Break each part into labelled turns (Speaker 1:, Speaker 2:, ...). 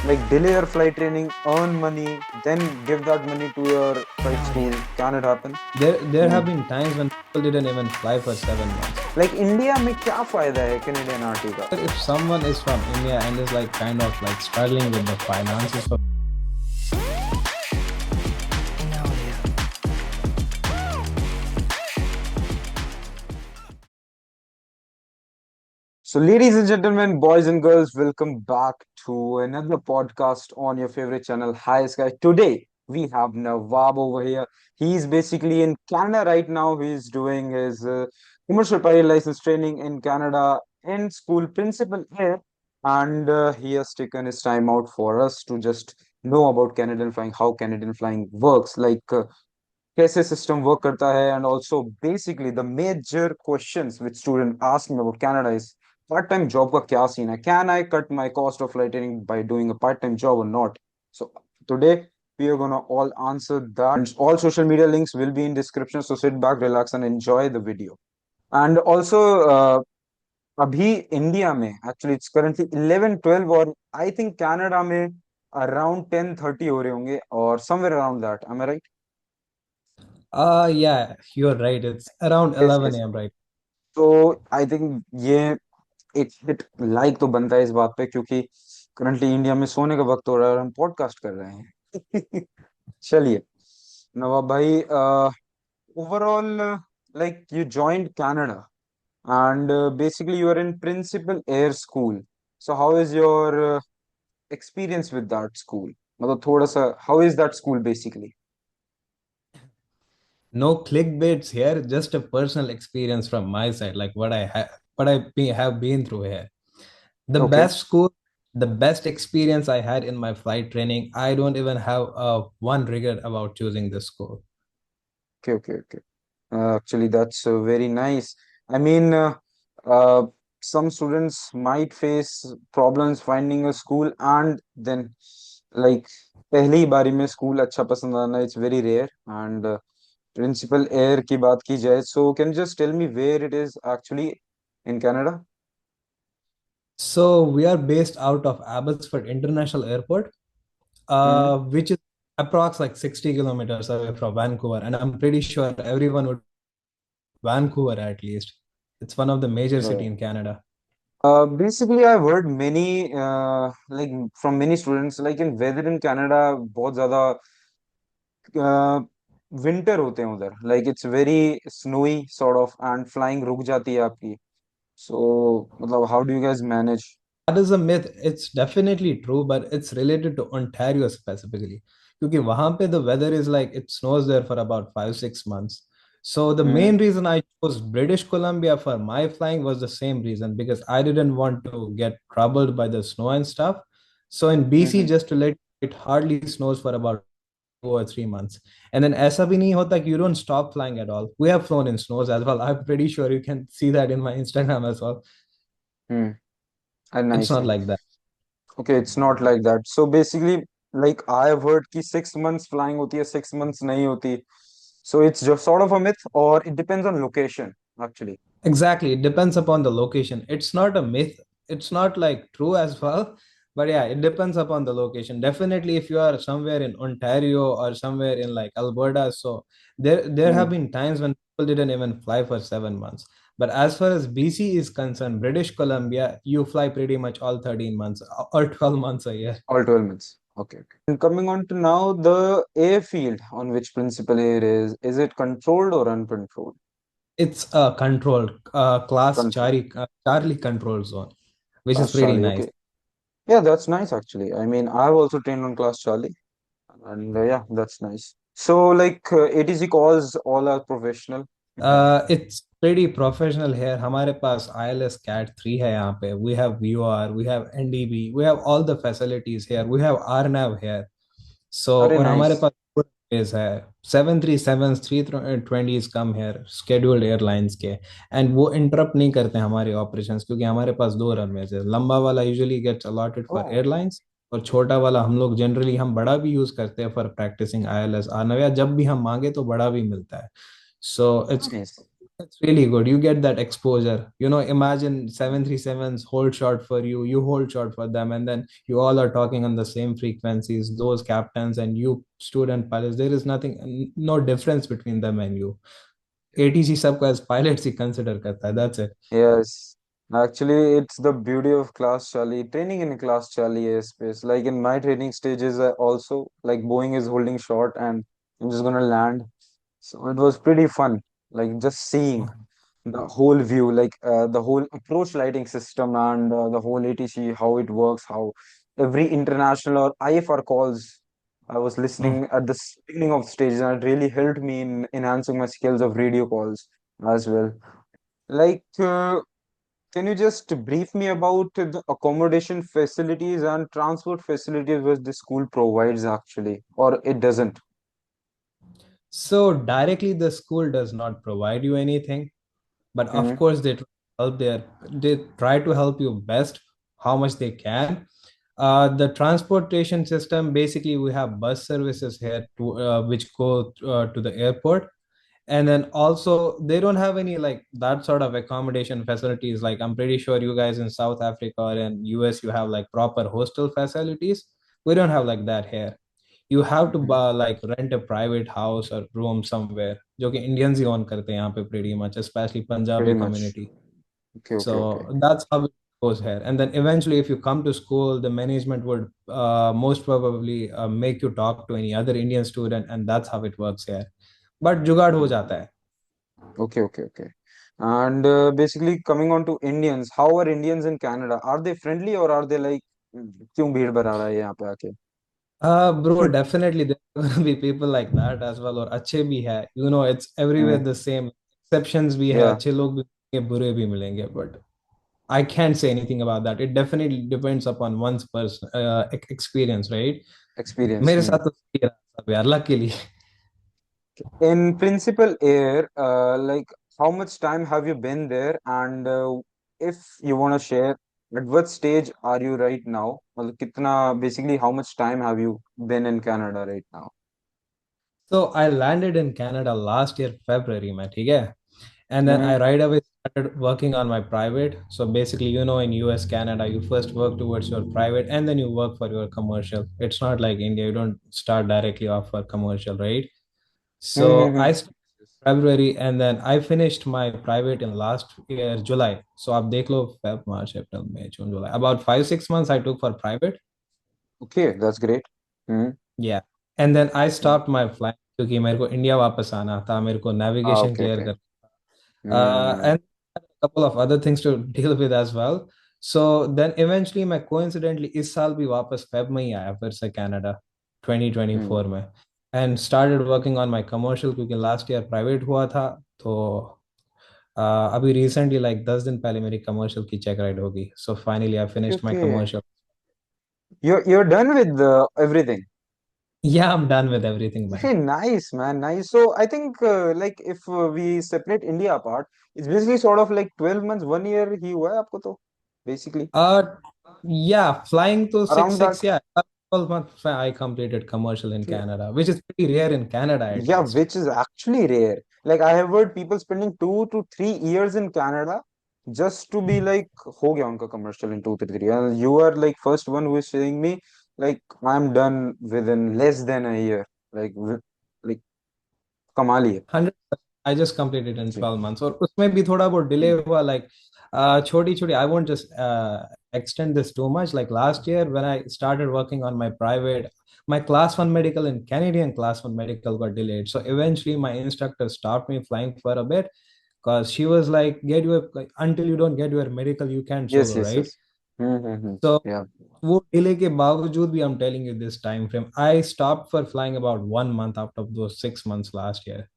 Speaker 1: Like delay your flight training, earn money, then give that money to your flight school. Can it happen?
Speaker 2: There
Speaker 1: Hmm.
Speaker 2: have been times when people didn't even fly for 7 months.
Speaker 1: Like India में क्या फायदा है Canadian RT का?
Speaker 2: If someone is from India and is like kind of like struggling with the finances for
Speaker 1: So, ladies and gentlemen, boys and girls, welcome back to another podcast on your favorite channel, Hi Sky. Today, we have Nawab over here. He's basically in Canada right now. He's doing his commercial pilot license training in Canada in school principal here. And he has taken his time out for us to just know about Canadian flying, how Canadian flying works, like कैसे system work करता है, and also basically the major questions which student ask me about Canada is part time job का क्या scene है, can I cut my cost of lightning by doing a part time job or not. So today we are gonna all answer that, and all social media links will be in description, so sit back, relax and enjoy the video. And also अभी India में actually it's currently 11:12 और I think Canada में around 10:30 हो रहे होंगे और somewhere around that. Am I right?
Speaker 2: yeah, you're right. It's around
Speaker 1: yes
Speaker 2: 11
Speaker 1: yes.
Speaker 2: a.m. right?
Speaker 1: तो I think ये एक हिट लाइक तो बनता है इस बात पे, क्योंकि करंटली इंडिया में सोने का वक्त हो रहा है और हम पॉडकास्ट कर रहे हैं. चलिए नवाब भाई, overall like you joined Canada and basically you are in Principal Air school. So how is your experience with that school? मतलब थोड़ा सा how is that school basically?
Speaker 2: No clickbaits here, just a personal experience from my side, like have been through here. The
Speaker 1: okay
Speaker 2: best school, the best experience I had in my flight training. I don't even have one regret about choosing this school.
Speaker 1: Okay okay okay. Actually, that's very nice. I mean, uh, some students might face problems finding a school, and then, like, पहली बारी में school अच्छा पसंद आना it's very rare. And principal air की बात की जाए, so can you just tell me where it is actually in Canada?
Speaker 2: So we are based out of Abbotsford International Airport,
Speaker 1: Mm-hmm.
Speaker 2: which is approx like 60 kilometers away from Vancouver, and I'm pretty sure everyone would Vancouver at least. It's one of the major city in Canada.
Speaker 1: Basically, I've heard many, like from many students, like in weather in Canada, बहुत ज़्यादा winter होते हैं उधर. Like it's very snowy sort of, and flying रुक जाती है आपकी. सो मतलब how do you guys manage?
Speaker 2: That is a myth. It's definitely true, but it's related to Ontario specifically. क्योंकि वहाँ पे the weather is like it snows there for about 5 6 months. So the
Speaker 1: hmm.
Speaker 2: main reason I chose British Columbia for my flying was the same reason because I didn't want to get troubled by the snow and stuff. So in BC,
Speaker 1: hmm.
Speaker 2: just to let it hardly snows for about 2 or 3 months. And then ऐसा भी नहीं होता कि you don't stop flying at all. We have flown in snows as well. I'm pretty sure you can see that in my Instagram as well.
Speaker 1: Hmm.
Speaker 2: It's
Speaker 1: nice
Speaker 2: not
Speaker 1: nice.
Speaker 2: like that.
Speaker 1: Okay, it's not like that. So basically like I have heard कि 6 months flying होती है, 6 months नहीं होती. So it's just sort of a myth, और it depends on location actually.
Speaker 2: Exactly. It depends upon the location. It's not a myth. It's not like true as well. But yeah, it depends upon the location. Definitely, if you are somewhere in Ontario or somewhere in like Alberta, so there have been times when people didn't even fly for 7 months. But as far as BC is concerned, British Columbia, you fly pretty much all 13 months or 12 months a year.
Speaker 1: All 12 months. Okay, okay. And coming on to now, the airfield on which principal air is it controlled or uncontrolled?
Speaker 2: It's a controlled class
Speaker 1: Controlled.
Speaker 2: Charlie control zone, which is
Speaker 1: Class
Speaker 2: pretty
Speaker 1: Charlie.
Speaker 2: nice.
Speaker 1: Okay. Yeah, that's nice actually. I mean, I've also trained on Class Charlie, and yeah, that's nice. So, like, ATC calls all are professional.
Speaker 2: It's pretty professional here. हमारे पास ILS CAT 3 है यहाँ पे. We have VOR, we have NDB, we have all the facilities here. We have RNAV here. So
Speaker 1: अरे
Speaker 2: और हमारे
Speaker 1: nice.
Speaker 2: Pass is है 737s 320s come here scheduled airlines के, and वो interrupt नहीं करते हमारे operations क्योंकि हमारे पास दो runways है. लंबा वाला usually gets allotted for
Speaker 1: oh,
Speaker 2: airlines, और छोटा वाला हम लोग जनरली हम बड़ा भी यूज करते हैं फॉर प्रैक्टिसिंग ILS RNAV, या जब भी हम मांगे तो बड़ा भी मिलता है. So it's
Speaker 1: nice.
Speaker 2: It's really good. You get that exposure. Imagine 737s hold short for you, you hold short for them, and then you all are talking on the same frequencies, those captains and you student pilots. There is nothing, no difference between them and you. ATC सबको as pilots ही consider करता है. That's it.
Speaker 1: Yes, actually, it's the beauty of class Charlie, training in class Charlie airspace. Like in my training stages, also like Boeing is holding short and I'm just gonna land. So it was pretty fun, like just seeing the whole view, like the whole approach lighting system and the whole ATC, how it works, how every international or IFR calls. I was
Speaker 2: Mm.
Speaker 1: listening at the beginning of stages and it really helped me in enhancing my skills of radio calls as well. Like, can you just brief me about the accommodation facilities and transport facilities which the school provides actually, or it doesn't?
Speaker 2: So directly the school does not provide you anything, but of
Speaker 1: Mm-hmm.
Speaker 2: course they try to help you best how much they can. The transportation system, basically we have bus services here which go to the airport, and then also they don't have any like that sort of accommodation facilities. Like I'm pretty sure you guys in South Africa or in US you have like proper hostel facilities. We don't have like that here. You have to
Speaker 1: Mm-hmm.
Speaker 2: like rent a private house or room somewhere, जो कि Indians ही own करते हैं यहाँ पे pretty much, especially
Speaker 1: Pretty
Speaker 2: Punjabi
Speaker 1: much.
Speaker 2: community.
Speaker 1: Okay, okay, okay.
Speaker 2: So that's how it goes here. And then eventually, if you come to school, the management would most probably make you talk to any other Indian student, and that's how it works here. But जुगाड़ हो जाता है.
Speaker 1: Okay, okay, okay. And basically, coming on to Indians, how are Indians in Canada? Are they friendly or are they like, क्यों भीड़ बढ़ा रहा है यहाँ पे आके?
Speaker 2: Bro, definitely there are gonna be people like that as well, और अच्छे भी है. It's everywhere
Speaker 1: Mm,
Speaker 2: the same. Exceptions भी है,
Speaker 1: yeah,
Speaker 2: अच्छे लोग भी मिलेंगे, बुरे भी मिलेंगे. But I can't say anything about that. It definitely depends upon one's person experience, right?
Speaker 1: experience.
Speaker 2: मेरे साथ तो सही रहा सब यार, luckily.
Speaker 1: In Principal Air, like how much time have you been there? And if you want to share, at what stage are you right now? मतलब कितना, basically, how much time have you been in Canada right now?
Speaker 2: So I landed in Canada last year, February, man, ठीक है? And then I
Speaker 1: Mm-hmm.
Speaker 2: right away started working on my private. So basically, in US, Canada, you first work towards your private and then you work for your commercial. It's not like India, you don't start directly off for commercial, right? So
Speaker 1: Mm-hmm.
Speaker 2: I started February and then I finished my private in last year, July. So आप देख लो Feb, March, April, May, June, July. About 5, 6 months I took for private.
Speaker 1: Okay, that's great. Mm-hmm.
Speaker 2: Yeah. And then I stopped my flight क्योंकि मेरे को India वापस आना था, मेरे को
Speaker 1: Ah,
Speaker 2: navigation
Speaker 1: okay,
Speaker 2: clear
Speaker 1: okay.
Speaker 2: कर
Speaker 1: Mm-hmm.
Speaker 2: and a couple of other things to deal with as well. So then eventually मैं coincidentally इस साल भी वापस फेब में ही आया फिर से कनाडा 2024 में, and started working on my commercial क्योंकि last year private हुआ था. तो अभी recently like 10 दिन पहले मेरी commercial की check ride होगी. So finally I
Speaker 1: Okay,
Speaker 2: finished my
Speaker 1: okay.
Speaker 2: commercial.
Speaker 1: You're done with everything.
Speaker 2: Yeah, I'm done with everything, man.
Speaker 1: Hey, nice, man, nice. So I think like if we separate India apart, it's basically sort of like 12 months, 1 year ही हुआ है आपको तो basically
Speaker 2: Uh, yeah, flying to six
Speaker 1: around that.
Speaker 2: six. Yeah, 12 months I completed commercial in
Speaker 1: Okay.
Speaker 2: Canada, which is pretty rare in Canada at
Speaker 1: Yeah,
Speaker 2: least.
Speaker 1: which is actually rare. Like I have heard people spending 2 to 3 years in Canada just to be like हो गया उनका commercial in 2 to 3 years. And you are like first one who is saying me like I'm done within less than a year. Like like कमाल ही है
Speaker 2: 100%. I just completed in
Speaker 1: actually.
Speaker 2: 12 months. और उसमें भी थोड़ा बहुत डिले हुआ, like छोटी छोटी. I won't just extend this too much. Like last year when I started working on my private, my class one medical and Canadian class one medical got delayed. So eventually my instructor stopped me flying for a bit because she was like, get your like, until you don't get your medical, you can't
Speaker 1: Yes,
Speaker 2: solo,
Speaker 1: yes,
Speaker 2: right?
Speaker 1: yes.
Speaker 2: So
Speaker 1: Yeah.
Speaker 2: वो delay के बावजूद भी I'm telling you this time frame, I stopped for flying about 1 month out of those 6 months last year.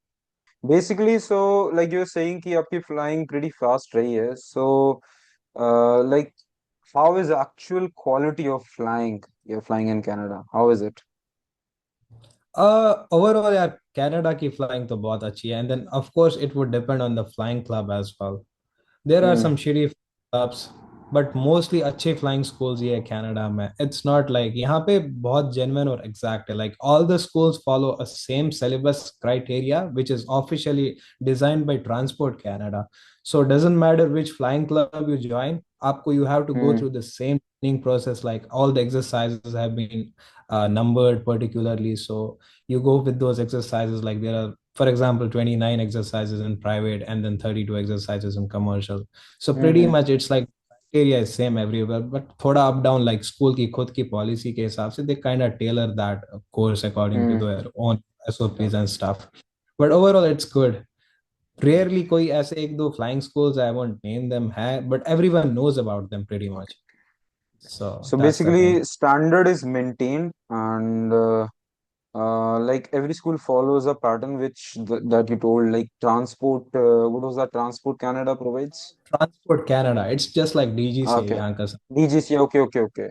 Speaker 1: Basically, so like you're saying कि आपकी flying pretty fast रही है. So, like, how is the actual quality of flying? You're flying in Canada. How is it?
Speaker 2: Overall यार Canada की flying तो बहुत अच्छी है, and then of course it would depend on the flying club as well. There are
Speaker 1: Hmm.
Speaker 2: some shitty clubs. But mostly अच्छे flying schools ये है Canada में. इट्स नॉट लाइक यहाँ पे बहुत जेन्युइन और एग्जैक्ट है. Like all the schools follow a same syllabus criteria which is officially designed by Transport Canada. So doesn't matter which flying club you join, आपको you have to go
Speaker 1: hmm
Speaker 2: through the same training process. Like all the exercises have been numbered particularly, so you go with those exercises. Like there are, for example, 29 exercises in private and then 32 exercises in commercial. So pretty
Speaker 1: hmm
Speaker 2: much it's like area is same everywhere, but थोड़ा up down, like school की खुद की policy के हिसाब से they kind of tailor that course according to
Speaker 1: hmm
Speaker 2: their own SOPs and stuff. But overall it's good. Rarely कोई ऐसे एक दो flying schools, I won't name them, है, but everyone knows about them pretty much. So
Speaker 1: So
Speaker 2: that's the thing.
Speaker 1: basically, standard is maintained, and like every school follows a pattern which that you told, like transport. What was that? Transport Canada provides.
Speaker 2: Transport Canada, it's just like DGCA
Speaker 1: Okay,
Speaker 2: यहाँ का.
Speaker 1: DGC. Okay, okay, okay.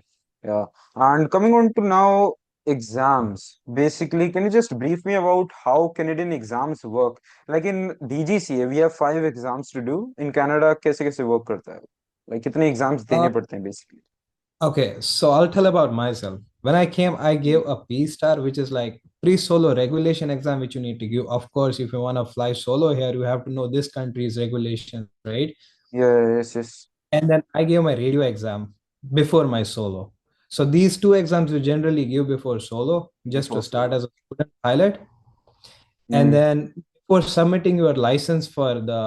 Speaker 1: Yeah. And coming on to now exams. Basically, can you just brief me about how Canadian exams work? Like in DGCA, we have 5 exams to do. In Canada, कैसे कैसे work करता है? Like कितने exams देने पड़ते हैं basically?
Speaker 2: Okay, so I'll tell about myself. When I came, I gave a P star, which is like pre-solo regulation exam, which you need to give. Of course, if you want to fly solo here, you have to know this country's regulations, right?
Speaker 1: Yeah, yes, yes.
Speaker 2: And then I gave my radio exam before my solo. So these two exams you generally give before solo, just to
Speaker 1: Before
Speaker 2: start
Speaker 1: solo.
Speaker 2: as a student pilot. And
Speaker 1: Mm,
Speaker 2: then before submitting your license for the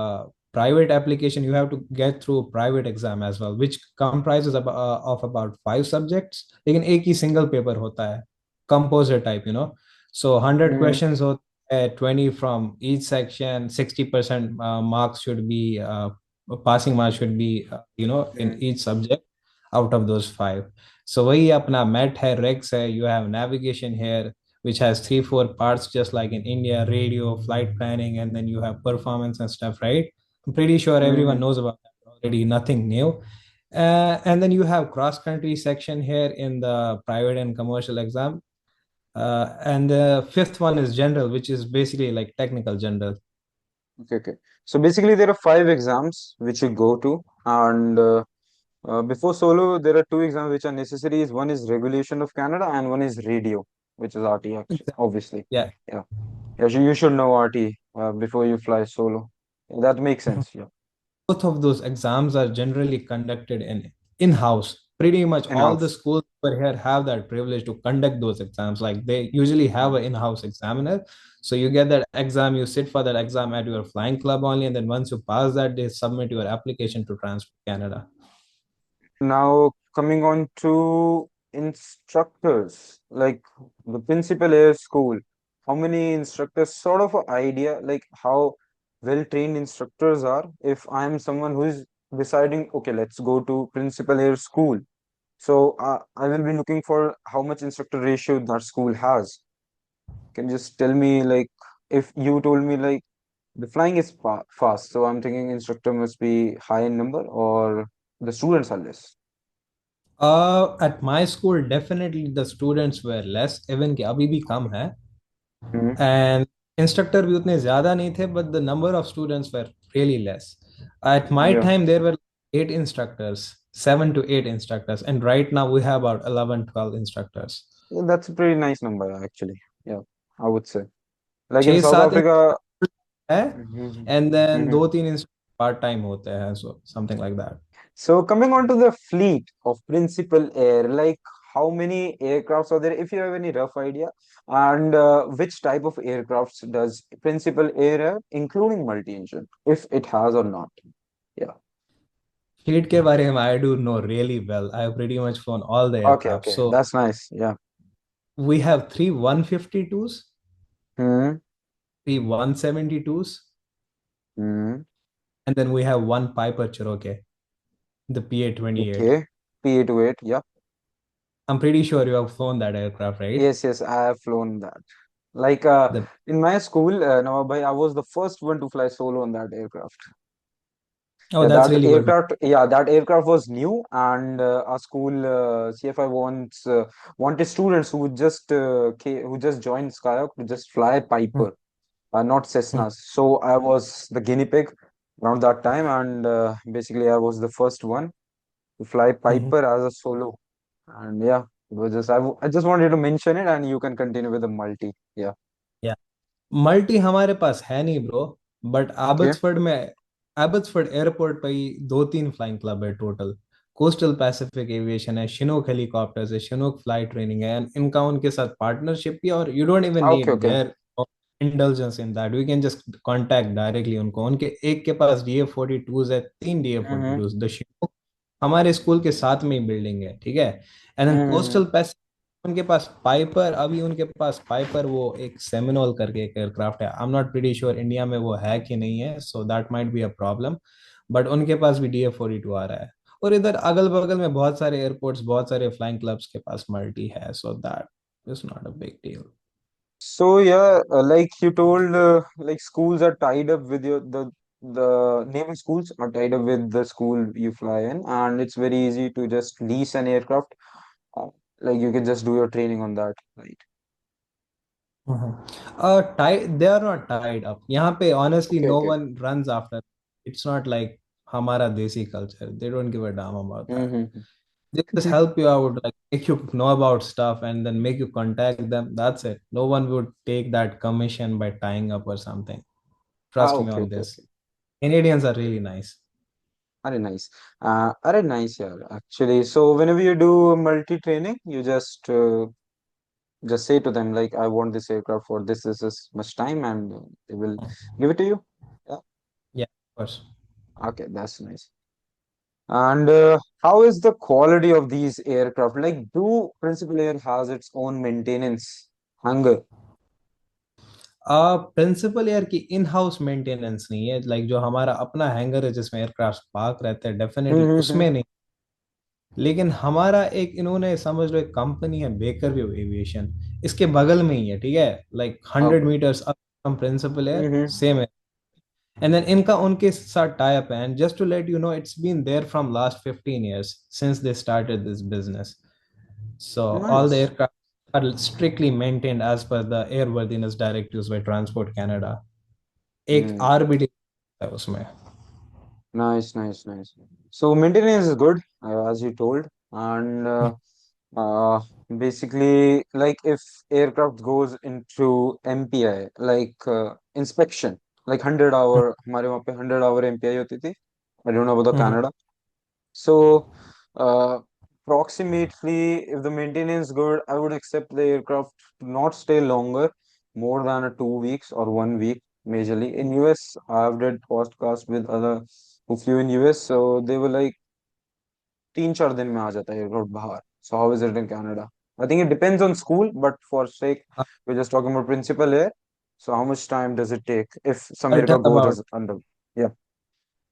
Speaker 2: private application, you have to get through private exam as well, which comprises of about 5 subjects. लेकिन एक ही single paper होता है, composite type, you know. So 100
Speaker 1: mm,
Speaker 2: questions होते हैं, 20 from each section, 60% marks should be passing marks should be in
Speaker 1: mm,
Speaker 2: each subject out of those five. So वही अपना MET है, regs है, you have navigation here, which has 3 4 parts, just like in India: radio, flight planning, and then you have performance and stuff, right? I'm pretty sure everyone
Speaker 1: mm.
Speaker 2: knows about that already, nothing new. And then you have cross country section here in the private and commercial exam. And the fifth one is general, which is basically like technical general.
Speaker 1: Okay, okay. So basically, there are 5 exams which you go to, and before solo, there are 2 exams which are necessaries. One is Regulation of Canada, and one is Radio, which is RT, obviously.
Speaker 2: Yeah.
Speaker 1: Yeah, yeah. You should know RT before you fly solo. That makes sense. Yeah,
Speaker 2: Both of those exams are generally conducted in-house. Pretty much
Speaker 1: in
Speaker 2: all the
Speaker 1: house.
Speaker 2: schools over here have that privilege to conduct those exams. Like they usually have an in-house examiner. So you get that exam, you sit for that exam at your flying club only, and then once you pass that, they submit your application to Transport Canada.
Speaker 1: Now, coming on to instructors, like the principal air school, how many instructors, sort of an idea, like how well trained instructors are. If I am someone who is deciding, okay, let's go to principal air school. So I will be looking for how much instructor ratio that school has. Can you just tell me, like, if you told me, like, the flying is fast, so I'm thinking instructor must be high in number or the students are less.
Speaker 2: At my school, definitely the students were less, even कि अभी भी कम है.
Speaker 1: Hmm.
Speaker 2: And instructor भी उतने ज्यादा नहीं थे, but the number of students were really less. At my
Speaker 1: Yeah.
Speaker 2: time there were 8 instructors, 7 to 8 instructors, and right now we have about 11 12 instructors.
Speaker 1: Yeah, that's a pretty nice number, actually. Yeah, I would say. Like in
Speaker 2: छह
Speaker 1: South
Speaker 2: सात
Speaker 1: Africa.
Speaker 2: है,
Speaker 1: Mhm,
Speaker 2: and then
Speaker 1: mhm.
Speaker 2: 2 3 part time होते हैं, so something like that.
Speaker 1: So coming on to the fleet of Principal Air, like how many aircrafts are there, if you have any rough idea, and which type of aircrafts does Principal Air have, including multi-engine, if it has or not? Yeah.
Speaker 2: Fleet के बारे में I do know really well. I have pretty much flown all the
Speaker 1: Okay,
Speaker 2: aircraft.
Speaker 1: okay,
Speaker 2: So
Speaker 1: that's nice. Yeah.
Speaker 2: we have three 152s,
Speaker 1: Hmm.
Speaker 2: three 172s,
Speaker 1: Hmm.
Speaker 2: and then we have one Piper Cherokee, the PA-28.
Speaker 1: Okay. PA-28. Yeah.
Speaker 2: I'm pretty sure you have flown that aircraft, right?
Speaker 1: Yes, yes, I have flown that. Like
Speaker 2: The
Speaker 1: in my school, Nawab bhai, I was the first one to fly solo on that aircraft.
Speaker 2: Oh,
Speaker 1: Yeah,
Speaker 2: that's
Speaker 1: that
Speaker 2: really good.
Speaker 1: aircraft. Yeah, that aircraft was new, and our school CFI wanted students who would just who just joined Skyhawk to just fly
Speaker 2: Hmm.
Speaker 1: Piper, not Cessnas. So I was the guinea pig around that time, and basically I was the first one. to fly
Speaker 2: Mhm.
Speaker 1: Piper as a solo. And yeah, it was just I just wanted to mention it, and you can continue with the multi. Yeah.
Speaker 2: या multi हमारे पास है नहीं bro, but
Speaker 1: Okay.
Speaker 2: Abbotsford airport पे ही दो तीन flying club है टोटल। कोस्टल पैसिफिक एविएशन है, शिनोक हेलीकॉप्टर्स है, शिनोक फ्लाइट ट्रेनिंग है, and इनका उनके साथ पार्टनरशिप भी है, और you don't even
Speaker 1: Okay.
Speaker 2: Need
Speaker 1: Okay.
Speaker 2: Their indulgence in that, we can just contact directly उनको। उनके एक के पास DA-42 है, तीन D A forty
Speaker 1: Mm-hmm.
Speaker 2: Two the शिनोक हमारे स्कूल के साथ में ही बिल्डिंग है, ठीक है। And then
Speaker 1: Mm-hmm.
Speaker 2: कोस्टल उनके पास पाइपर, अभी उनके पास पाइपर वो एक सेमिनोल करके एक एयरक्राफ्ट है, आई am not pretty sure India में वो है कि नहीं है, so that might be a problem. But उनके पास भी DA-42 आ रहा है। और इधर अगल बगल में बहुत सारे एयरपोर्ट्स, बहुत सारे फ्लाइंग क्लब्स के पास मल्टी है, so that is not a big deal.
Speaker 1: So yeah, like you told, like schools are tied up with the naval schools are tied up with the school you fly in, and it's very easy to just lease an aircraft. Uh, like you can just do your training on that, right?
Speaker 2: They are not tied up यहाँ पे, honestly
Speaker 1: Okay,
Speaker 2: no
Speaker 1: okay.
Speaker 2: One runs after. It's not like हमारा desi culture, they don't give a damn about that.
Speaker 1: Mm-hmm.
Speaker 2: They just help you out, like make you know about stuff and then make you contact them. That's it. No one would take that commission by tying up or something.
Speaker 1: Ah,
Speaker 2: Trust me
Speaker 1: okay,
Speaker 2: on
Speaker 1: okay,
Speaker 2: this.
Speaker 1: okay.
Speaker 2: Canadians are really nice.
Speaker 1: Very nice. Very nice, yeah. Actually, so whenever you do multi-training, you just say to them like, I want this aircraft for this much time, and they will give it to you. Yeah.
Speaker 2: Yeah, of course.
Speaker 1: Okay, that's nice. And how is the quality of these aircraft? Like, do Principal Air has its own maintenance hangar?
Speaker 2: Principal Air की in house maintenance नहीं है, like जो हमारा अपना hanger है जिसमें aircraft park रहते हैं, डेफिनेटली
Speaker 1: Mm-hmm.
Speaker 2: उसमें नहीं। लेकिन हमारा एक, इन्होंने समझ लो, एक कंपनी है बेकर व्यू एविएशन, इसके बगल में ही है, ठीक है, like 100 meters up from Principal Air,
Speaker 1: Mm-hmm.
Speaker 2: Same है। And then इनका उनके साथ tie up है, and just to let you know, it's been there from last 15 years since they started this business. So all the
Speaker 1: Nice.
Speaker 2: aircraft are strictly maintained as per the airworthiness directives by Transport Canada. एक
Speaker 1: Mm.
Speaker 2: RBD है उसमें।
Speaker 1: Nice, nice, nice. So maintenance is good, as you told, and uh, basically, like if aircraft goes into MPI, like inspection, like 100 hour, हमारे वहाँ पे 100 hour MPI होती थी. I don't know about the Canada. So, approximately, if the maintenance good, I would accept the aircraft to not stay longer, more than a 2 weeks or 1 week. Majorly in US, I've did podcast with other who flew in US, so they were like 3-4 दिन में आ जाता है aircraft बाहर. So how is it in Canada? I think it depends on school, but for sake, we're just talking about principal here. So how much time does it take if some
Speaker 2: I'll tell
Speaker 1: aircraft
Speaker 2: about,
Speaker 1: goes under? Yeah.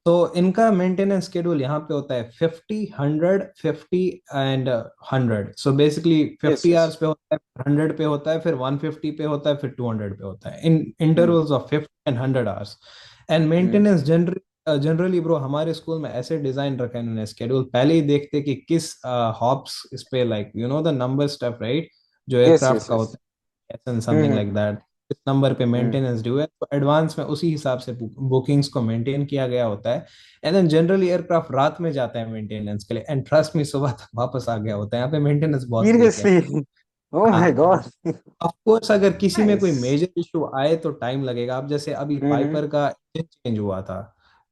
Speaker 2: तो इनका maintenance schedule यहाँ पे होता है 50, 100, 50 and 100। So basically
Speaker 1: Yes,
Speaker 2: 50 hours
Speaker 1: yes.
Speaker 2: पे होता है, 100 पे होता है, फिर 150 पे होता है, फिर 200 पे होता है, इन
Speaker 1: Hmm.
Speaker 2: Intervals of 50 and 100 hours. And
Speaker 1: Hmm.
Speaker 2: Maintenance generally bro हमारे स्कूल में ऐसे डिजाइन रखा है इन्होंने स्केड्यूल, पहले ही देखते कि किस हॉप्स इस पे, like you know the number stuff right, जो
Speaker 1: Yes,
Speaker 2: एयरक्राफ्ट
Speaker 1: yes,
Speaker 2: का होता
Speaker 1: yes.
Speaker 2: है, समथिंग लाइक
Speaker 1: Hmm.
Speaker 2: दैट, इस नंबर पे
Speaker 1: Hmm.
Speaker 2: मेंटेनेंस ड्यू है, तो एडवांस में उसी हिसाब से बुकिंग्स को मेंटेन किया गया होता है। एंड देन जनरली एयरक्राफ्ट रात में जाता है मेंटेनेंस के लिए, एंड ट्रस्ट मी सुबह तक वापस आ गया होता है, यहाँ पे मेंटेनेंस बहुत क्विक है।
Speaker 1: Seriously? Oh
Speaker 2: हाँ,
Speaker 1: my God.
Speaker 2: ऑफ कोर्स अगर किसी में कोई
Speaker 1: Nice.
Speaker 2: मेजर इशू आए तो टाइम लगेगा। अब जैसे अभी
Speaker 1: Mm-hmm.
Speaker 2: पाइपर का इंजन चेंज हुआ था,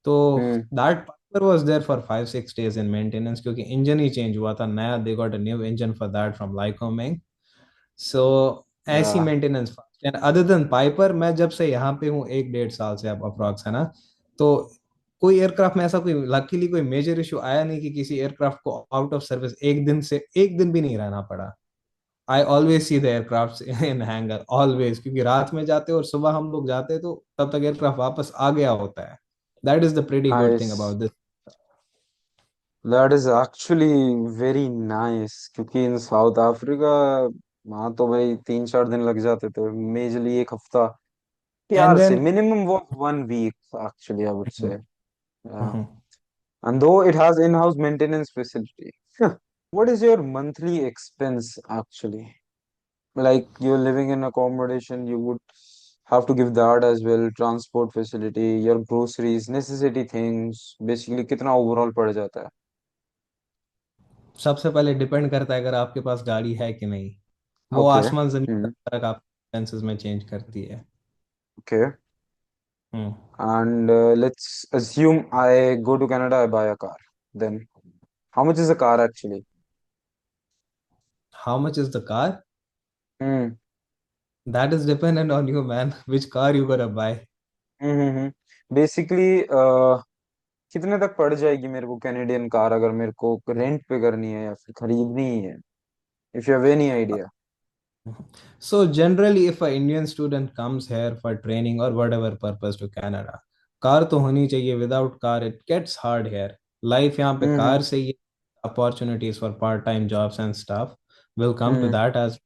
Speaker 2: तो
Speaker 1: Hmm.
Speaker 2: That Piper was there for 5-6 days in maintenance, क्योंकि इंजन ही चेंज हुआ था नया, they got a new engine for that from Lycoming. So ऐसी
Speaker 1: Yeah.
Speaker 2: Maintenance fast. And other than Piper, मैं जब से यहाँ पे हूँ 1-1.5 साल से, अब अप्रॉक्स है ना, तो कोई एयरक्राफ्ट में ऐसा कोई लकीली कोई मेजर इशू आया नहीं कि किसी एयरक्राफ्ट को आउट ऑफ सर्विस एक दिन से एक दिन भी नहीं रहना पड़ा। I always see the aircraft in hanger always, क्योंकि रात में जाते और सुबह हम लोग जाते तो तब तक एयरक्राफ्ट वापस आ गया होता है। That is the pretty good thing
Speaker 1: Nice.
Speaker 2: About this.
Speaker 1: That is actually very nice. क्योंकि इन साउथ अफ्रीका वहाँ तो भाई 3-4 दिन लग जाते थे, मेजरली एक हफ्ता
Speaker 2: एंड
Speaker 1: प्यार से.
Speaker 2: देन
Speaker 1: मिनिमम वो 1 week actually I would say. Yeah. And though it has in-house maintenance facility. What is your monthly expense actually? Like you're living in accommodation, you would have to give that as well, transport facility, your groceries, necessity things, basically कितना overall पड़ जाता है?
Speaker 2: सबसे पहले depend करता है अगर आपके पास गाड़ी है कि नहीं। वो
Speaker 1: ओके।
Speaker 2: आसमान जमीन का फर्क आपके एक्सपेंसेस में चेंज करती है।
Speaker 1: Okay.
Speaker 2: Hmm.
Speaker 1: And let's assume I go to Canada, I buy a car. Then how much is a car actually?
Speaker 2: How much is the car?
Speaker 1: Hmm.
Speaker 2: That is dependent on you man, which car you gonna buy.
Speaker 1: Basically कितने तक पड़ जाएगी मेरे को Canadian car अगर मेरे को rent पे करनी है या फिर खरीदनी ही है? If you have any idea.
Speaker 2: So generally, if a Indian student comes here for training or whatever purpose to Canada, car तो होनी चाहिए. Without car, it gets hard here. Life यहाँ पे
Speaker 1: हम्म।
Speaker 2: कार से ही opportunities for part-time jobs and stuff will come to
Speaker 1: hmm.
Speaker 2: that as.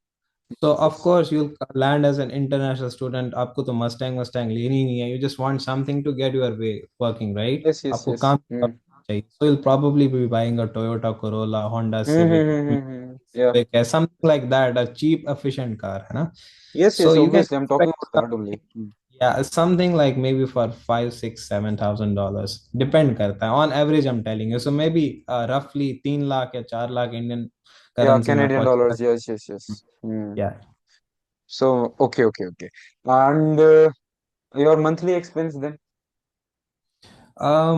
Speaker 2: So
Speaker 1: Yes,
Speaker 2: of
Speaker 1: yes.
Speaker 2: course you'll land as an international student. आपको तो Mustang लेनी नहीं है. You just want something to get your way working, right?
Speaker 1: Yes, yes,
Speaker 2: आपको
Speaker 1: yes.
Speaker 2: काम चाहिए. So you'll probably be buying a Toyota Corolla, Honda Civic,
Speaker 1: Yeah.
Speaker 2: Civic, something like that, a cheap, efficient car, है ना?
Speaker 1: Yes,
Speaker 2: So
Speaker 1: yes,
Speaker 2: you can
Speaker 1: obviously. I'm talking
Speaker 2: expect
Speaker 1: about that only.
Speaker 2: yeah, something like maybe for 5, 6, 7,000 dollars. Depend करता है. On average, I'm telling you. So maybe roughly 3 lakh या 4 lakh Indian
Speaker 1: Yeah,
Speaker 2: currency में
Speaker 1: Canadian
Speaker 2: पहुंच
Speaker 1: dollars.
Speaker 2: सकता
Speaker 1: Yes, yes,
Speaker 2: है.
Speaker 1: yes.
Speaker 2: Yeah.
Speaker 1: So, okay, okay, okay. And your monthly expense then?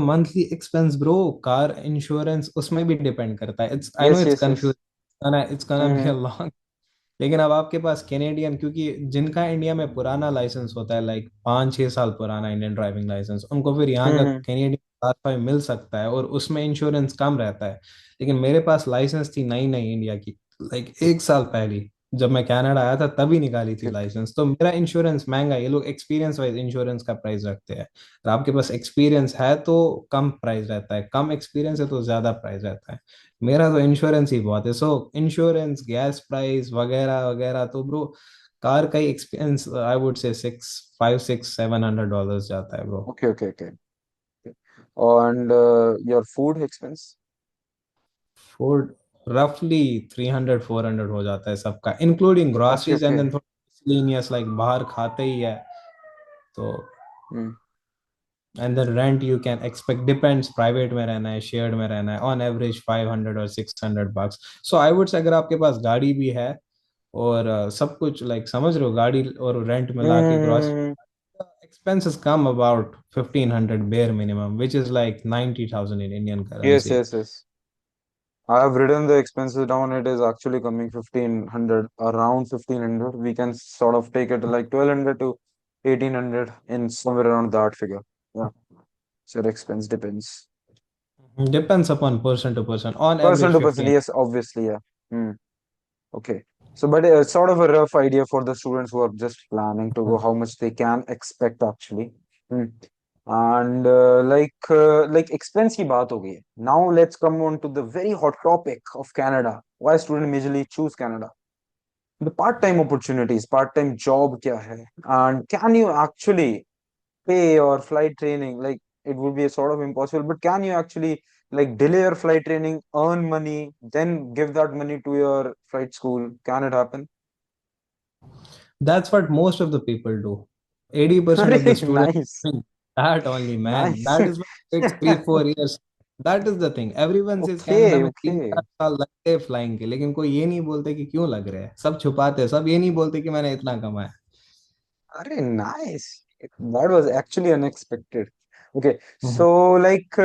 Speaker 2: Monthly expense bro, car insurance उसमें भी depend करता है. It's I know
Speaker 1: Yes,
Speaker 2: it's
Speaker 1: yes,
Speaker 2: confuse,
Speaker 1: yes.
Speaker 2: It's gonna be a
Speaker 1: Mm-hmm.
Speaker 2: Long. लेकिन अब आपके पास Canadian, क्योंकि जिनका India में पुराना लाइसेंस होता है, लाइक 5-6 साल पुराना इंडियन ड्राइविंग लाइसेंस, उनको फिर यहाँ का
Speaker 1: Mm-hmm.
Speaker 2: कैनेडियन क्लास 5 मिल सकता है और उसमें इंश्योरेंस कम रहता है. लेकिन मेरे पास लाइसेंस थी नई नई इंडिया की, लाइक 1 साल पहले जब मैं कनाडा आया था तभी निकाली थी
Speaker 1: Okay.
Speaker 2: लाइसेंस. तो मेरा इंश्योरेंस महंगा है. ये लोग एक्सपीरियंस वाइज इंश्योरेंस का प्राइस रखते हैं. अगर आपके पास एक्सपीरियंस है तो कम प्राइस रहता है, कम एक्सपीरियंस है तो ज्यादा प्राइस रहता है. मेरा तो इंश्योरेंस ही बहुत है. सो इंश्योरेंस, गैस प्राइस वगैरह वगैरह, तो ब्रो कार का ही expense I would say 6, 5, 6, 700 dollars जाता है bro.
Speaker 1: Okay, okay, okay. And your food expense?
Speaker 2: Food रफली 300-400 हो जाता है सबका, including
Speaker 1: Okay,
Speaker 2: groceries and
Speaker 1: okay.
Speaker 2: Then miscellaneous, like बाहर खाते ही है तो.
Speaker 1: Mm.
Speaker 2: And then rent you can expect, depends private में रहना है शेयर्ड में रहना है, ऑन एवरेज 500 और 600 bucks. So I would say अगर आपके पास गाड़ी भी है और सब कुछ लाइक समझ रहे हो, गाड़ी और रेंट मिला के gross
Speaker 1: Mm-hmm.
Speaker 2: expenses come about 1,500 bare minimum, which is like 90,000 in Indian
Speaker 1: Yes,
Speaker 2: currency.
Speaker 1: yes, yes. I have written the expenses down. It is actually coming 1500, around 1500. We can sort of take it like 1200 to 1800 in somewhere around that figure. Yeah. So the expense depends.
Speaker 2: Depends upon person to person. On
Speaker 1: Person
Speaker 2: average,
Speaker 1: to person,
Speaker 2: 15.
Speaker 1: yes, obviously, yeah. Hmm. Okay. So, but sort of a rough idea for the students who are just planning to go, how much they can expect actually. Hmm. And like expense की बात हो गई है. Now let's come on to the very hot topic of Canada. Why students majorly choose Canada? The part-time opportunities, part-time job क्या है? And can you actually pay or flight training? Like it would be a sort of impossible, but can you actually like delay your flight training, earn money, then give that money to your flight school? Can it happen?
Speaker 2: That's what most of the people do. 80% of the
Speaker 1: Very
Speaker 2: students
Speaker 1: nice.
Speaker 2: think that only, man.
Speaker 1: Nice.
Speaker 2: That is why it takes 3-4 years. That is the thing. Everyone says Canada
Speaker 1: Okay,
Speaker 2: में तीन
Speaker 1: okay.
Speaker 2: चार साल लगते हैं flying के, लेकिन कोई ये नहीं बोलते कि क्यों लग रहे हैं. सब छुपाते हैं. सब ये नहीं बोलते कि मैंने इतना कमाया.
Speaker 1: Very nice. That was actually unexpected. Okay,
Speaker 2: Mhm.
Speaker 1: so like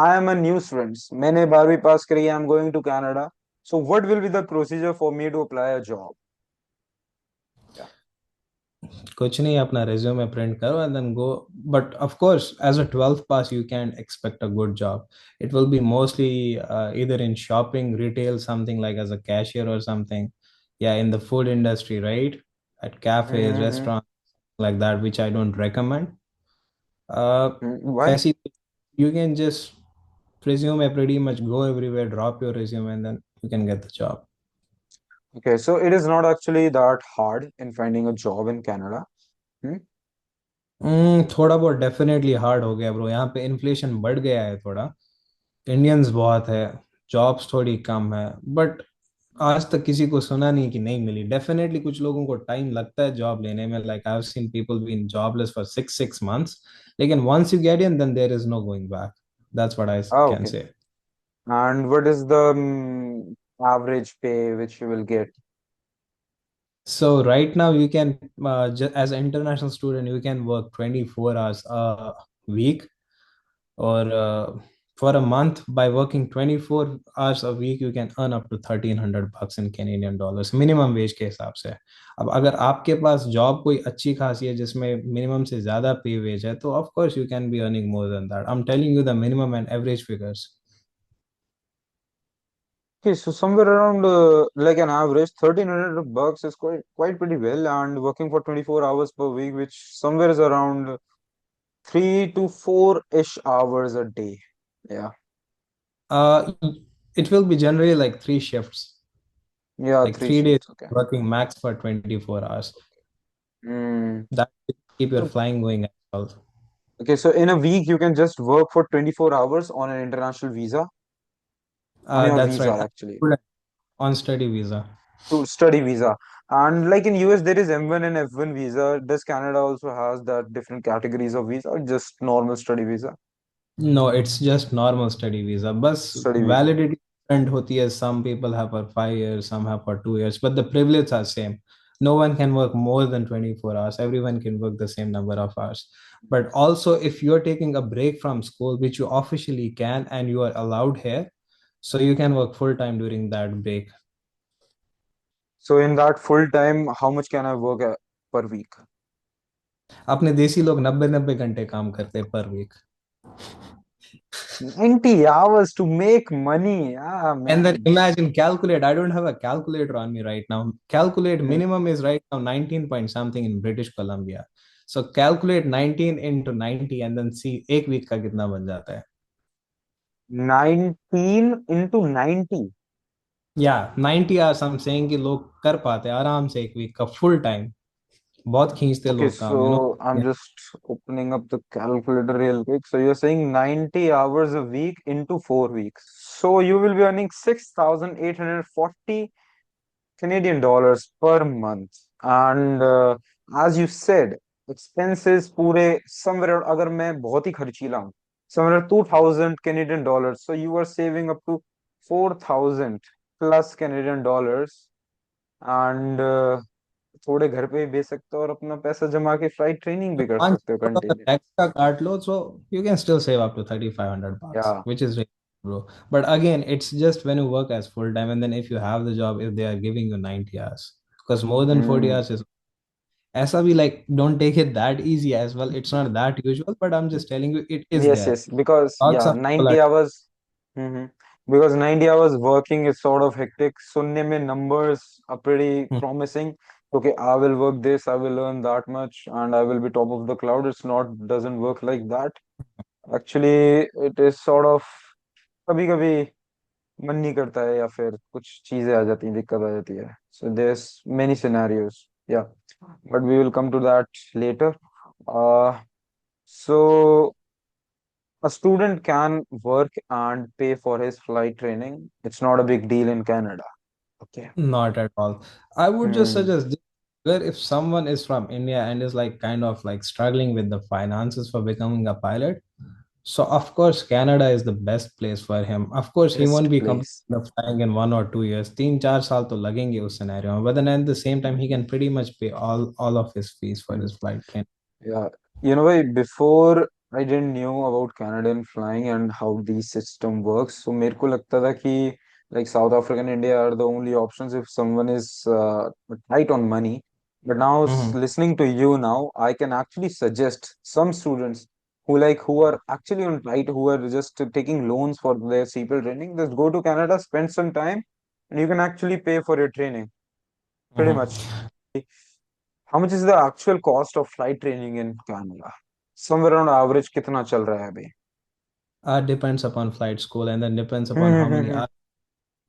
Speaker 1: I am a new student. मैंने 12वीं पास करी है. I'm going to Canada. So what will be the procedure for me to apply a job? Yeah.
Speaker 2: कुछ नहीं, अपना resume print करो and then go. But of course, as a 12th pass, you can expect a good job. It will be mostly either in shopping, retail, something like as a cashier or something. Yeah, in the food industry, right? At cafes,
Speaker 1: Mm-hmm.
Speaker 2: restaurants, like that, which I don't recommend. Uh,
Speaker 1: Why?
Speaker 2: ऐसी you can just resume pretty much go everywhere, drop your resume, and then you can get the job.
Speaker 1: Okay, so it is not actually that hard in finding a job in Canada. Hmm?
Speaker 2: थोड़ा बहुत definitely hard हो गया bro. यहाँ पे inflation बढ़ गया है थोड़ा. इंडियंस बहुत है, जॉब्स थोड़ी कम है. बट आज तक किसी को सुना नहीं कि नहीं मिली. डेफिनेटली कुछ लोगों को टाइम लगता है जॉब लेने में. Like I have seen people been jobless for 6 months. लेकिन once you get in then there is no going back. That's what I
Speaker 1: Ah,
Speaker 2: can
Speaker 1: okay.
Speaker 2: Say.
Speaker 1: And what is the average pay which you will get?
Speaker 2: So right now you can, as an international student, you can work 24 hours a week, or for a month. By working 24 hours a week, you can earn up to 1300 bucks in Canadian dollars, minimum wage के हिसाब से. अब अगर आपके पास job कोई अच्छी खासी है जिसमें मिनिमम से ज्यादा पे वेज है, तो of course you can be earning more than that. I am telling you the minimum and average figures.
Speaker 1: Okay, so somewhere around like an average 1300 bucks is quite pretty well, and working for 24 hours per week, which somewhere is around 3 to 4-ish hours a day. Yeah,
Speaker 2: uh it will be generally like 3 shifts,
Speaker 1: yeah,
Speaker 2: like
Speaker 1: three
Speaker 2: 3 days
Speaker 1: shifts. Okay.
Speaker 2: working max for 24 hours.
Speaker 1: Mm.
Speaker 2: That will keep your
Speaker 1: So,
Speaker 2: flying going as well.
Speaker 1: okay, so in a week you can just work for 24 hours on an international visa, on your
Speaker 2: That's
Speaker 1: visa
Speaker 2: right.
Speaker 1: actually,
Speaker 2: On study visa.
Speaker 1: to study visa. And like in US there is M1 and F1 visa. Does Canada also has that different categories of visa or just normal study visa?
Speaker 2: No, it's just normal study visa. Bus
Speaker 1: Study visa.
Speaker 2: validity different hoti hai. Some people have for 5 years, some have for 2 years, but the privileges are same. No one can work more than 24 hours. Everyone can work the same number of hours. But also, if you're taking a break from school, which you officially can and you are allowed here, so you can work full time during that break.
Speaker 1: So in that full time, how much can I work per week?
Speaker 2: अपने देसी लोग 90 90 घंटे काम करते हैं पर week.
Speaker 1: 90 hours to make money. Ah,
Speaker 2: And then
Speaker 1: man.
Speaker 2: imagine, calculate. I don't have a calculator on me right now. Calculate, minimum is right now 19 point something in British Columbia. So calculate 19 into 90 and then see एक week का कितना बन जाता है.
Speaker 1: 19 into 90.
Speaker 2: Yeah, 90 hours हम saying कि लोग कर पाते हैं आराम से एक week का full time. बहुत खींचते हैं
Speaker 1: Okay,
Speaker 2: लोग काम.
Speaker 1: so I'm just opening up the calculator real quick. So you're saying 90 hours a week into 4 weeks. So you will be earning 6,840 Canadian dollars per month. And as you said, expenses पूरे somewhere अगर मैं बहुत ही खर्चीला हूँ, somewhere 2,000 Canadian dollars. So you are saving up to 4,000 plus Canadian dollars. And थोड़े घर पे भी भेज सकते हो और अपना पैसा जमा के फ्लाइट ट्रेनिंग भी कर
Speaker 2: पाँच
Speaker 1: सकते हो
Speaker 2: सौ का
Speaker 1: कंटिन्यू.
Speaker 2: टैक्स का काट लो, so you can still save up to 3,500 bucks,
Speaker 1: या.
Speaker 2: which is really good, bro. But again, it's just when you work as full time, and then if you have the job, if they are giving you 90 hours, because more than 40
Speaker 1: Hmm.
Speaker 2: hours is, ऐसा भी, like, don't take it that easy as well. It's not that usual, but I'm just telling you it is
Speaker 1: Yes,
Speaker 2: there.
Speaker 1: yes, because
Speaker 2: Lots
Speaker 1: yeah,
Speaker 2: of people
Speaker 1: 90
Speaker 2: are.
Speaker 1: hours. Hmm. Because 90 hours working is sort of hectic. सुनने में numbers are pretty
Speaker 2: Hmm.
Speaker 1: promising. Okay, I will work this, I will earn that much, and I will be top of the cloud. It's not doesn't work like that. Actually, it is sort of कभी कभी मन नहीं करता है या फिर कुछ चीजें आ जाती हैं, दिक्कत आ जाती है. So there's many scenarios. Yeah, but we will come to that later. So a student can work and pay for his flight training. It's not a big deal in Canada. Okay.
Speaker 2: Not at all. I would just
Speaker 1: Hmm.
Speaker 2: suggest this, where if someone is from India and is like kind of like struggling with the finances for becoming a pilot, so of course Canada is the best place for him. Of course he won't
Speaker 1: Best
Speaker 2: be completing
Speaker 1: place.
Speaker 2: the flying in 1 or 2 years. 3 4 साल तो लगेंगे उस scenario में. But then at the same time he can pretty much pay all of his fees for
Speaker 1: Hmm.
Speaker 2: his flight training.
Speaker 1: Yeah. Before I didn't knew about Canadian flying and how the system works. So मेरे को लगता था कि like South Africa and India are the only options if someone is tight on money. But now
Speaker 2: Mhm.
Speaker 1: listening to you now, I can actually suggest some students who are actually on tight, who are just taking loans for their CPL training, just go to Canada, spend some time, and you can actually pay for your training pretty
Speaker 2: Mhm.
Speaker 1: much. How much is the actual cost of flight training in Canada? Somewhere around average कितना चल रहा है अभी?
Speaker 2: Depends upon flight school, and then depends upon
Speaker 1: hmm
Speaker 2: how
Speaker 1: hmm
Speaker 2: many
Speaker 1: hmm
Speaker 2: hours.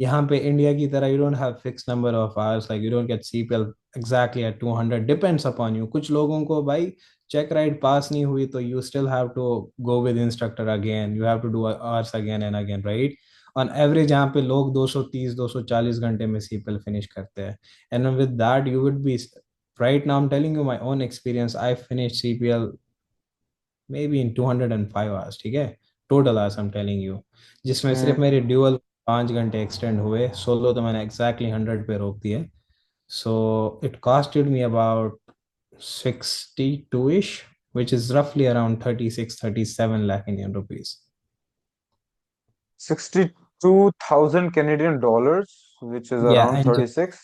Speaker 2: यहाँ पे India की तरह you don't have fixed number of hours, like you don't get CPL exactly at 200. Depends upon you. कुछ लोगों को भाई check ride pass नहीं हुई तो you still have to go with instructor again, you have to do hours again and again, right? On average यहाँ पे लोग 230 240 घंटे में CPL finish करते हैं. And with that you would be, right now I'm telling you my own experience, I finished CPL maybe in 205 hours, ठीक है? Total hours I am telling you, जिसमें सिर्फ
Speaker 1: Hmm.
Speaker 2: मेरे ड्यूअल 5 घंटे एक्सटेंड हुए, solo तो मैंने एग्जैक्टली 100 पे रोक दिए. So it costed me about 62-ish, which is roughly around 36, 37 lakh Indian rupees.
Speaker 1: 62,000 Canadian dollars, which is
Speaker 2: Yeah,
Speaker 1: around
Speaker 2: and
Speaker 1: 36.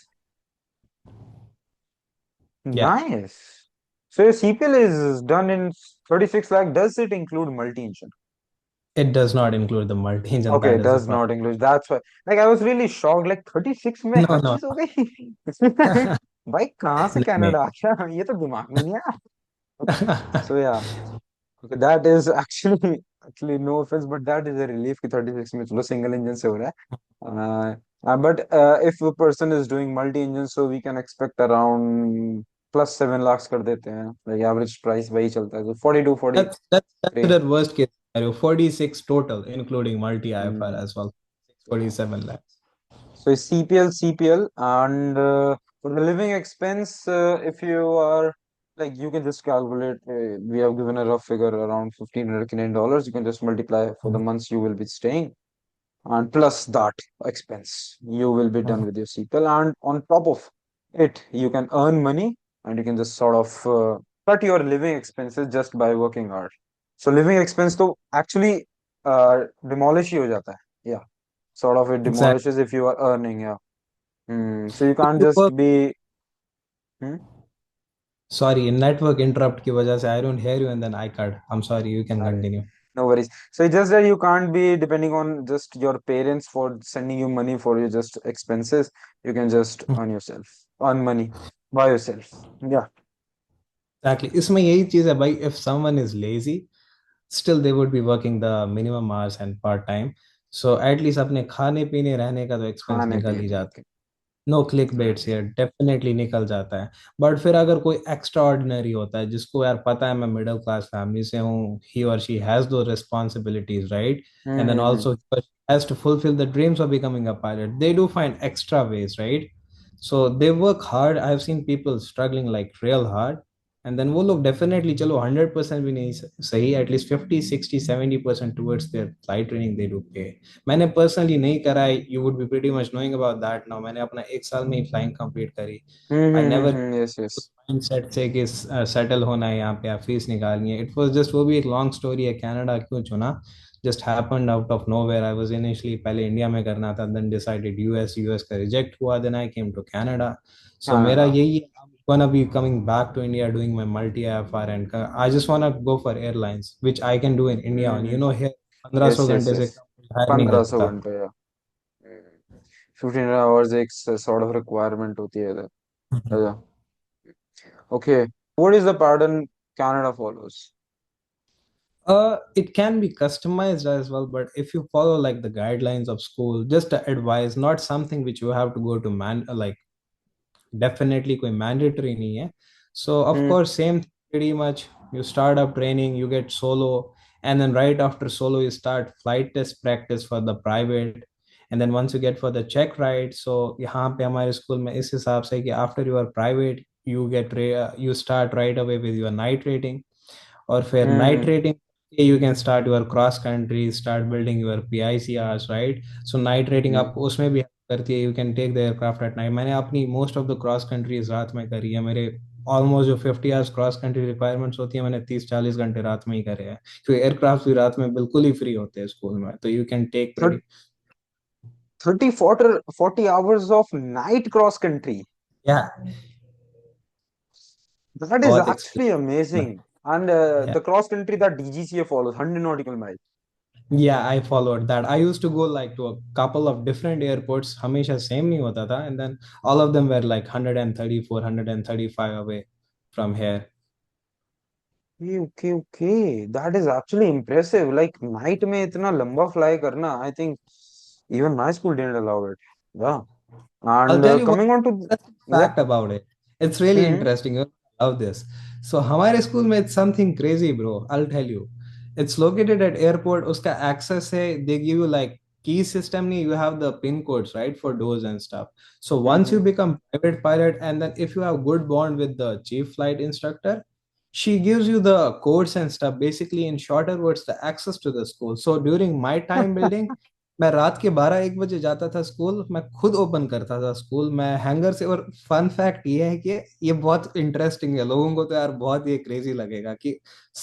Speaker 2: yeah,
Speaker 1: Nice. So your CPL is done in 36 lakh. Does it include multi-engine?
Speaker 2: it does not include the multi-engine.
Speaker 1: Okay,
Speaker 2: That
Speaker 1: it
Speaker 2: is the
Speaker 1: does
Speaker 2: part.
Speaker 1: not include. That's why. Like I was really shocked. Like 36 में
Speaker 2: No,
Speaker 1: हर
Speaker 2: no,
Speaker 1: चीज हो गई. भाई कहाँ से
Speaker 2: no.
Speaker 1: Canada आ गया? ये तो दिमाग में नहीं आया. So yeah. Okay, that is actually no offense, but that is a relief कि 36 में चलो single engine से हो रहा है. But if a person is doing multi engine, so we can expect around plus 7 lakhs कर देते हैं. Like average price वही चलता है. So 42,
Speaker 2: That's
Speaker 1: 43.
Speaker 2: considered worst case scenario. 46 total, including multi-IFR
Speaker 1: Hmm.
Speaker 2: as well. 47 lakhs.
Speaker 1: So it's CPL, and for the living expense, if you are like you can just calculate. We have given a rough figure around 1,500 Canadian dollars. You can just multiply for the months you will be staying, and plus that expense, you will be done
Speaker 2: Mhm.
Speaker 1: with your CPL. And on top of it, you can earn money, and you can just sort of cut your living expenses just by working hard. So living expense तो actually demolish ही हो जाता है. Yeah, sort of it
Speaker 2: Exactly.
Speaker 1: demolishes if you are earning. Yeah. So you
Speaker 2: Do
Speaker 1: can't
Speaker 2: you
Speaker 1: just
Speaker 2: work?
Speaker 1: be. Hmm?
Speaker 2: Sorry, network interrupt की वजह से I don't hear you and then I cut. I'm sorry. You can
Speaker 1: Sorry.
Speaker 2: continue.
Speaker 1: No worries. So it's just that you can't be depending on just your parents for sending you money for your just expenses. You can just earn yourself, earn money by yourself. Yeah.
Speaker 2: Exactly. इसमें यही चीज है भाई. If someone is lazy, still they would be working the minimum hours and part time. So at least अपने खाने पीने रहने का तो एक्सपेंस
Speaker 1: खाने
Speaker 2: निकल ही
Speaker 1: पीने
Speaker 2: जाता
Speaker 1: के.
Speaker 2: है. No clickbaits
Speaker 1: Correct.
Speaker 2: यार, डेफिनेटली निकल जाता है. बट फिर अगर कोई एक्स्ट्रा ऑर्डिनरी होता है जिसको यार पता है मैं मिडिल क्लास फैमिली से हूँ, ही और शी हैज दो responsibilities, right? And then
Speaker 1: Mm-hmm.
Speaker 2: Also has to fulfil the dreams of becoming a pilot, they do find extra ways, right? So they work hard. I have seen people struggling like real hard. And then वो लोग definitely, चलो 100% भी नहीं सही, at least 50, 60, 70% towards their flight training they do pay. मैंने personally नहीं करा है, you would be pretty much knowing about that now. मैंने अपना 1 साल में ही फ्लाइंग कंप्लीट करी. I never
Speaker 1: Mm-hmm. Yes, yes.
Speaker 2: Mindset से कि सेटल होना है यहाँ पे या फीस निकालनी है. इट वाज जस्ट, वो भी एक लॉन्ग स्टोरी है. कनाडा क्यों चुना, just happened out of nowhere. I was initially पहले इंडिया में करना था, देन डिसाइडेड यूएस. यूएस का रिजेक्ट हुआ, then I came to Canada. So मेरा
Speaker 1: Canada.
Speaker 2: यही है, gonna be coming back to India doing my multi IFR, and I just wanna go for airlines, which I can do in India. And
Speaker 1: Mm-hmm.
Speaker 2: here 1500
Speaker 1: Yes, yes,
Speaker 2: घंटे से
Speaker 1: yes.
Speaker 2: Higher नहीं
Speaker 1: 1500
Speaker 2: करता.
Speaker 1: घंटे. Yeah. 15 hours एक sort of requirement होती है इधर. Yeah. Okay. What is the pattern Canada follows?
Speaker 2: It can be customized as well, but if you follow like the guidelines of school, just advice, not something which you have to go to like definitely कोई mandatory नहीं है. So of
Speaker 1: Hmm.
Speaker 2: course same pretty much. You start up training, you get solo, and then right after solo you start flight test practice for the private. And then once you get for the check ride, so यहाँ पे हमारे school में इस हिसाब से कि after your private you you start right away with your night rating. और फिर night
Speaker 1: Hmm.
Speaker 2: Rating you can start your cross country, start building your PICRs, right? So night rating
Speaker 1: Hmm.
Speaker 2: आपको उसमें भी help करती है. You can take the aircraft at night. मैंने अपनी most of the cross countries रात में करी है. मेरे ऑलमोस्ट जो 50 आवर्स क्रॉस कंट्री रिक्वायरमेंट्स होती है, मैंने 30-40 घंटे रात में ही करे हैं. क्योंकि एयरक्राफ्ट भी रात में बिल्कुल ही फ्री होते हैं स्कूल में, तो you can take
Speaker 1: Thir-
Speaker 2: pretty.
Speaker 1: 30, 40 hours of night cross country.
Speaker 2: या,
Speaker 1: That is
Speaker 2: बहुत
Speaker 1: actually
Speaker 2: experience.
Speaker 1: amazing. And the cross country that DGCA follows, 100 nautical miles.
Speaker 2: Yeah, I followed that. I used to go like to a couple of different airports. हमेशा same नहीं होता था. And then all of them were like 134, 135 away from here.
Speaker 1: Okay, okay, okay. That is actually impressive. Like night में इतना लंबा fly करना, I think even my school didn't allow it. Yeah.
Speaker 2: I'll
Speaker 1: And
Speaker 2: tell you one
Speaker 1: coming on to,
Speaker 2: interesting
Speaker 1: yeah.
Speaker 2: fact about it. It's really
Speaker 1: Hmm.
Speaker 2: interesting. You'll love this. So हमारे school में it's something crazy, bro. I'll tell you. It's located at airport. उसका access है. They give you like key system नहीं. You have the pin codes, right, for doors and stuff. So once you
Speaker 1: Hmm.
Speaker 2: become private pilot, and then if you have good bond with the chief flight instructor, She gives you the codes and stuff. Basically, in shorter words, the access to the school. So during my time building, मैं रात के 12-1 बजे जाता था school, मैं खुद open करता था स्कूल, मैं हैंगर से। और फन फैक्ट ये है कि ये बहुत इंटरेस्टिंग है, लोगों को तो यार बहुत ये क्रेजी लगेगा कि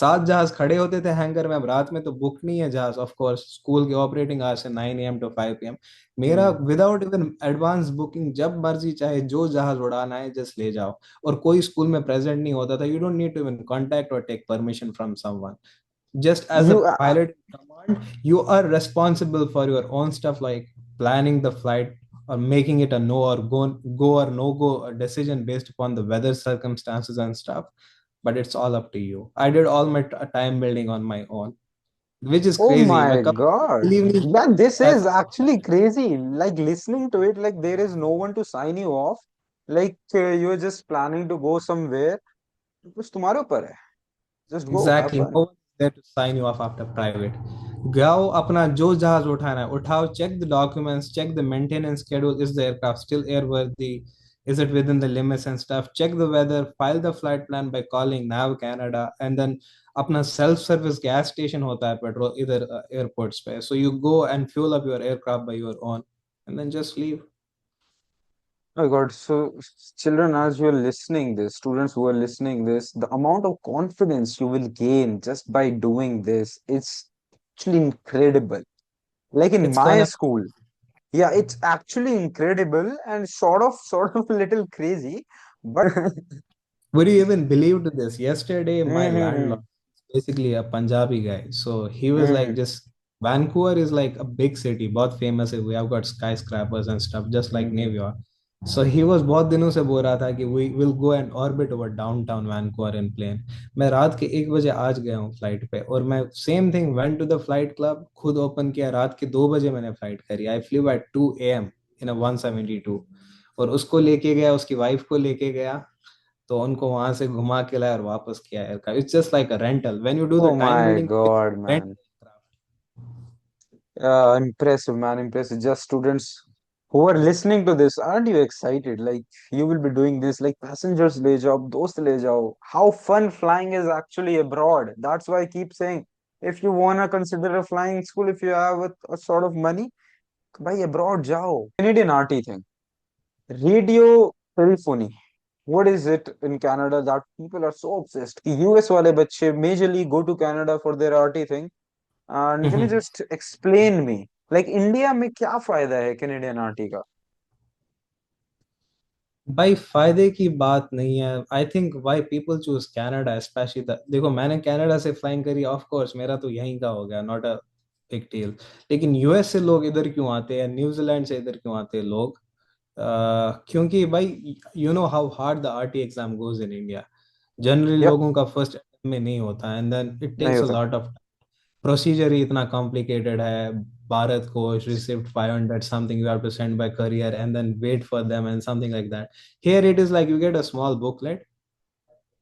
Speaker 2: 7 जहाज खड़े होते थे हैंगर में। अब रात में तो बुक नहीं है जहाज, ऑफ कोर्स स्कूल के ऑपरेटिंग आवर्स है 9 AM to 5 PM। मेरा
Speaker 1: हम्म।
Speaker 2: विदाउट इवन एडवांस बुकिंग, जब मर्जी चाहे जो जहाज उड़ाना है जस्ट ले जाओ। और कोई स्कूल में प्रेजेंट नहीं होता था, you don't need to even contact or take permission from someone. Just as a
Speaker 1: You
Speaker 2: pilot in command, you are responsible for your own stuff, like planning the flight or making it a no or go or no go decision based upon the weather circumstances and stuff. But it's all up to you. I did all my time building on my own, which is
Speaker 1: Oh
Speaker 2: crazy.
Speaker 1: my God.
Speaker 2: Believe me,
Speaker 1: Yeah, this
Speaker 2: as
Speaker 1: is actually crazy. Like listening to it, like there is no one to sign you off. Like you're just planning to go somewhere. कुछ तुम्हारे ऊपर है. Just go, have
Speaker 2: exactly,
Speaker 1: fun.
Speaker 2: no one is there to sign you off after private. जाओ अपना जो जहाज उठाना है उठाओ, check the documents, check the maintenance schedule, is the aircraft still airworthy, is it within the limits and stuff, check the weather, file the flight plan by calling Nav Canada, and then अपना self service gas station होता है petrol इधर airports पे, so you go and fuel up your aircraft by your own and then just leave.
Speaker 1: Oh God, so children, as you're listening this, students who are listening this, the amount of confidence you will gain just by doing this, it's actually incredible. Like in
Speaker 2: It's
Speaker 1: my
Speaker 2: gonna.
Speaker 1: school, yeah, it's actually incredible and sort of a little crazy, but
Speaker 2: Would you even believe to this? Yesterday, my landlord
Speaker 1: Mhm,
Speaker 2: is basically a Punjabi guy. So he was like,
Speaker 1: mhm,
Speaker 2: just Vancouver is like a big city, बहुत famous है. We have got skyscrapers and stuff, just like New
Speaker 1: mhm.
Speaker 2: York. So he was बहुत दिनों से बोल रहा था कि we will go and orbit over downtown Vancouver in plane. मैं रात के 1 बजे आज गया हूँ फ्लाइट पे, और मैं same thing went to the flight club, खुद ओपन किया, रात के 2 बजे मैंने फ्लाइट करी. I flew at 2 AM in a 172, और उसको लेके गया, उसकी वाइफ को लेके गया, तो उनको वहां से घुमा के लाया और वापस किया aircraft. It's just like a rental when you do the
Speaker 1: Oh
Speaker 2: time
Speaker 1: my
Speaker 2: building,
Speaker 1: God,
Speaker 2: rent
Speaker 1: man.
Speaker 2: Aircraft.
Speaker 1: Impressive, man, impressive. Just students who are listening to this, aren't you excited? Like you will be doing this, like passengers le jao, dost le jao. How fun flying is actually abroad. That's why I keep saying, if you wanna consider a flying school, if you have a sort of money, bhai abroad jao. Canadian RT thing, radio telephony. What is it in Canada that people are so obsessed? कि US वाले बच्चे majorly go to Canada for their RT thing. And can you just explain me, like India में क्या फायदा है Canadian RT का?
Speaker 2: भाई फायदे की बात नहीं है. I think why people choose Canada specially, देखो मैंने कनाडा से फ्लाइंग करी, ऑफ कोर्स मेरा तो यहीं का हो गया, नॉट अ बिग डील. लेकिन यूएस से लोग इधर क्यों आते हैं, न्यूजीलैंड से इधर क्यों आते हैं लोग? क्योंकि भाई you know how hard the RT exam goes in India. Generally
Speaker 1: yup,
Speaker 2: लोगों का फर्स्ट अटेम्प्ट में नहीं होता, एंड देन इट
Speaker 1: नहीं
Speaker 2: टेक्स अ
Speaker 1: होता.
Speaker 2: Lot of. प्रोसीजर ही इतना कॉम्प्लिकेटेड है. Bharat Kosh receipt 500 something you have to send by courier and then wait for them and something like that. Here it is like you get a small booklet.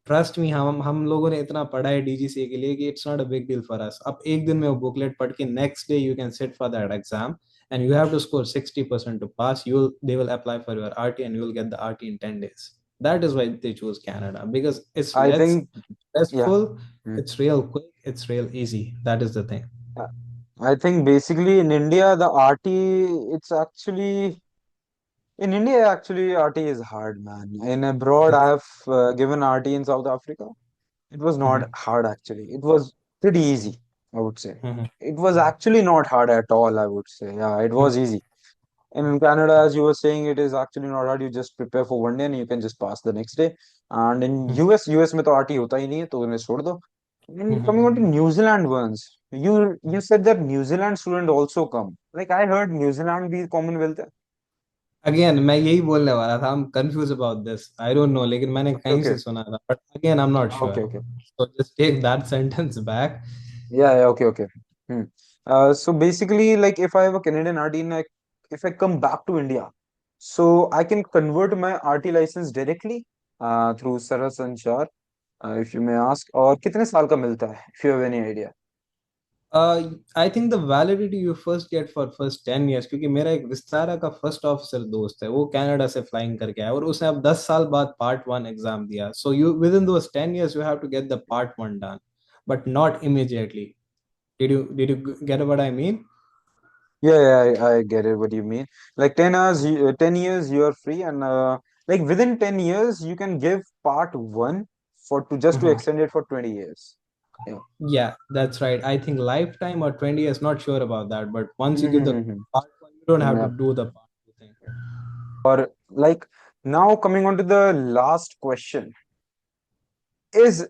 Speaker 2: Trust me, हम लोगों ने इतना पढ़ा है DGCA के लिए कि it's not a big deal for us. अब एक दिन में वो बुकलेट पढ़ के next day you can sit for that exam, and you have to score 60% to pass. They will apply for your RT and you will get the RT in 10 days. That is why they choose Canada, because it's
Speaker 1: I
Speaker 2: less
Speaker 1: think, या,
Speaker 2: stressful, it's real quick, it's real easy. That is the thing.
Speaker 1: I think basically in India the RT, it's actually in India actually RT is hard, man. In abroad I have given RT in South Africa. It was not
Speaker 2: Mhm.
Speaker 1: hard actually. It was pretty easy, I would say.
Speaker 2: Mhm.
Speaker 1: It was actually not hard at all, I would say. Yeah, it was easy. And in Canada, as you were saying, it is actually not hard. You just prepare for one day and you can just pass the next day. And in
Speaker 2: Mhm.
Speaker 1: US में तो RT होता ही नहीं है, तो उन्हें छोड़ दो. And coming on to
Speaker 2: Mhm.
Speaker 1: New Zealand ones, you said that New Zealand student also come. Like I heard New Zealand भी Commonwealth है.
Speaker 2: अगेन मैं यही बोलने वाला था, I am confused about this, I don't know, लेकिन मैंने
Speaker 1: Okay,
Speaker 2: कहीं
Speaker 1: okay,
Speaker 2: से सुना था, but again I am not
Speaker 1: okay,
Speaker 2: sure.
Speaker 1: okay.
Speaker 2: So just take that sentence back.
Speaker 1: Yeah, yeah, okay, okay. Hmm. So basically, like if I have a Canadian RT and if I come back to India, so I can convert my RT license directly through Sarah Sanchar, if you may ask. और कितने साल का मिलता है? If you have any idea.
Speaker 2: I think the validity you first get for first 10 years, क्योंकि मेरा एक विस्तारा का फर्स्ट ऑफिसर दोस्त है, वो कनाडा से फ्लाइंग करके आया और उसने अब 10 साल बाद पार्ट 1 एग्जाम दिया. So you within those 10 years you have to get the part 1 done, but not immediately. Did you get what I mean?
Speaker 1: Yeah, yeah, I get it what you mean. Like 10 hours, 10 years, you are free, and like within 10 years, you can give part one for to just to
Speaker 2: Mhm.
Speaker 1: extend it for 20 years. Yeah.
Speaker 2: Yeah, that's right. I think lifetime or 20 years, not sure about that, but once you give the
Speaker 1: Mm-hmm.
Speaker 2: part 1, you don't have to
Speaker 1: Yeah.
Speaker 2: do the part 2 thing.
Speaker 1: Or like now coming on to the last question is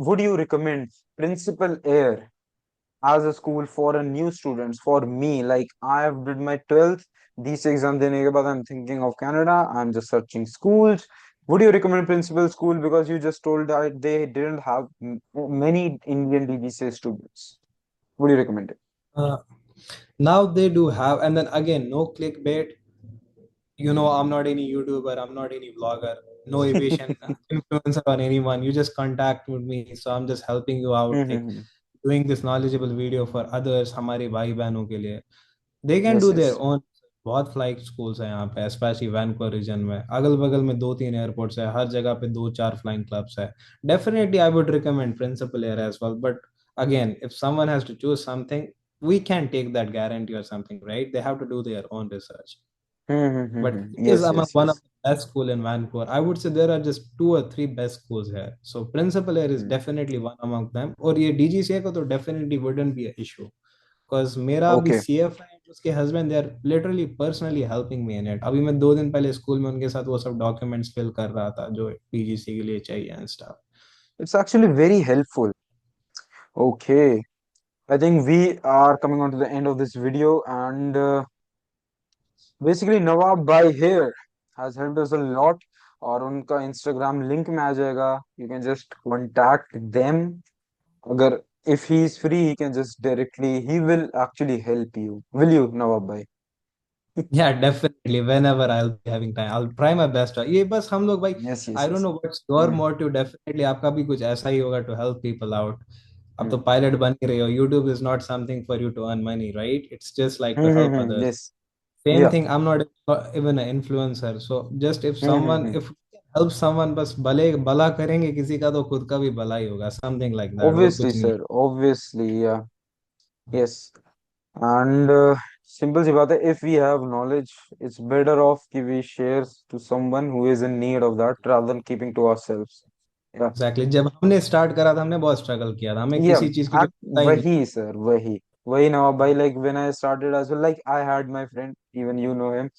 Speaker 1: would you recommend Principal Air as a school for a new students? For me, like I have did my 12th, these exam dene ke baad I'm thinking of Canada. I'm just searching schools. Would you recommend Principal School, because you just told that they didn't have many Indian DGCA students? Would you recommend it?
Speaker 2: Uh, Now they do have, and then again, no clickbait. I'm not any YouTuber, I'm not any vlogger, no aviation influencer or anyone. You just contact with me, so I'm just helping you out, like
Speaker 1: Mhm.
Speaker 2: doing this knowledgeable video for others, हमारे भाई बहनों के लिए. They can
Speaker 1: Yes,
Speaker 2: do their
Speaker 1: yes.
Speaker 2: own. बहुत flight schools हैं यहाँ पे, specially Vancouver reason में. अगल बगल में 2-3 एयरपोर्ट्स है, हर जगह पे 2-4 फ्लाइंग क्लब्स है. Definitely I would recommend Principal Air as well, but again, if someone has to choose something, we can't take that guarantee or something, right? They have to do their own research. But it is
Speaker 1: Yes,
Speaker 2: among
Speaker 1: yes,
Speaker 2: one of
Speaker 1: yes.
Speaker 2: the best school in Vancouver. I would say there are just 2 or 3 best schools here. So Principal Air is
Speaker 1: Hmm.
Speaker 2: definitely one among them. और ये DGCA को तो definitely wouldn't be an issue. Because मेरा अभी
Speaker 1: Okay.
Speaker 2: CF है, उसके husband, they are literally personally helping me in it. अभी मैं 2 दिन पहले स्कूल में उनके साथ वो सब documents fill कर रहा था जो DGCA के लिए चाहिए and stuff.
Speaker 1: It's actually very helpful. Okay. I think we are coming on to the end of this video, and basically Nawab Bhai here has helped us a lot. और उनका Instagram link में आ जाएगा. You can just contact them. अगर if he is free, he can just directly. He will actually help you. Will you, Nawab Bhai?
Speaker 2: Yeah, definitely. Whenever I'll be having time, I'll try my best. ये बस हम लोग भाई,
Speaker 1: Yes, yes,
Speaker 2: I don't
Speaker 1: yes.
Speaker 2: know what's your
Speaker 1: Hmm.
Speaker 2: motive. Definitely आपका भी कुछ ऐसा ही होगा to help people out. अब तो
Speaker 1: Hmm.
Speaker 2: पायलट बन ही रहे हो. YouTube is not something for you to earn money, right? It's just like to help others.
Speaker 1: Yes.
Speaker 2: Same
Speaker 1: Yeah.
Speaker 2: thing. I'm not even an influencer. So just if someone,
Speaker 1: Hmm.
Speaker 2: if we can help someone, बस भले भला करेंगे किसी का तो खुद का भी भला ही होगा. Something like that. और
Speaker 1: Obviously,
Speaker 2: कुछ नहीं.
Speaker 1: sir. Obviously, yeah. Yes. And simple सी बात है, if we have knowledge, it's better off कि we share to someone who is in need of that rather than keeping to ourselves. Yeah.
Speaker 2: Exactly. जब हमने start करा था हमने बहुत struggle किया था, हमें
Speaker 1: Yeah,
Speaker 2: किसी चीज के लिए पता ही नहीं.
Speaker 1: wahi sir, wahi now by like when I started as well, like I had my friend, even you know him,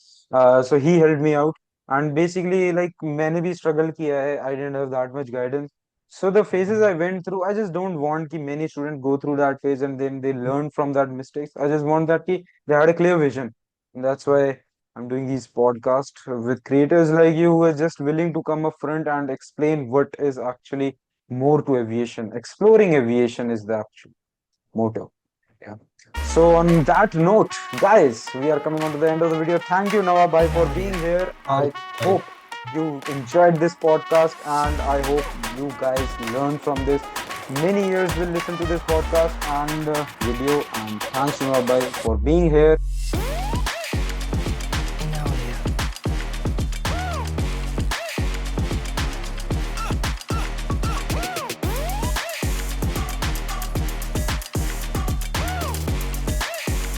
Speaker 1: so he helped me out, and basically like मैंने भी struggle किया है, I didn't have that much guidance, so the phases I went through, I just don't want कि many students go through that phase and then they learn from that mistakes. I just want that कि they had a clear vision, and that's why I'm doing these podcasts with creators like you who are just willing to come up front and explain what is actually more to aviation. Exploring aviation is the actual motto. Yeah. So on that note, guys, we are coming on to the end of the video. Thank you, Nawab Bhai, for being here.
Speaker 2: All
Speaker 1: I
Speaker 2: right.
Speaker 1: hope you enjoyed this podcast, and I hope you guys learned from this. Many years will listen to this podcast and video. And thanks, Nawab Bhai, for being here.